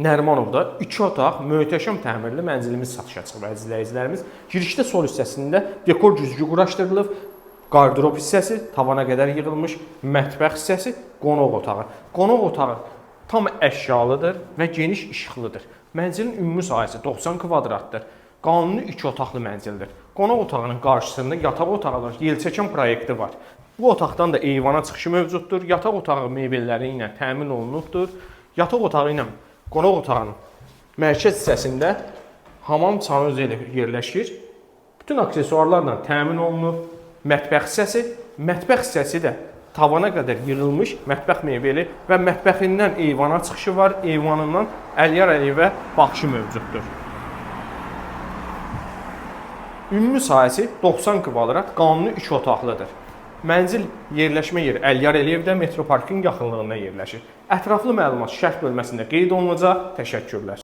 Nərimanovda 2 otaq, möhtəşəm təmirli mənzilimiz satışa çıxıb əziz izləyicilərimiz. Girişdə sol hissəsində dekor güzgü quraşdırılıb, qardırob hissəsi tavana qədər yığılmış, mətbəx hissəsi, qonaq otağı. Qonaq otağı tam əşyalıdır və geniş işıqlıdır. Mənzilin ümumi sahəsi 90 kvadratdır. Qanuni 2 otaqlı mənzildir. Qonaq otağının qarşısında yataq otağı var, yelçəkən proyekti var. Bu otaqdan da eyvana çıxışı mövcuddur. Yataq otağı mebelləri ilə təmin olunubdur. Yataq otağı ilə qonaq otağının mərkəz hissəsində hamam sanuzeli yerləşir. Bütün aksesuarlarla təmin olunub. Mətbəx hissəsi də tavana qədər yığılmış mətbəx mebeli və mətbəxindən eyvana çıxışı var. Eyvanından Əliyar Əliyevə baxışı mövcuddur. Ümumi sahəsi 90 kvadrat, qanuni 2 otaqlıdır. Mənzil yerləşmə yeri Əliyar Əliyevdə Metroparkın yaxınlığında yerləşir. Ətraflı məlumat şərh bölməsində qeyd olunacaq. Təşəkkürlər.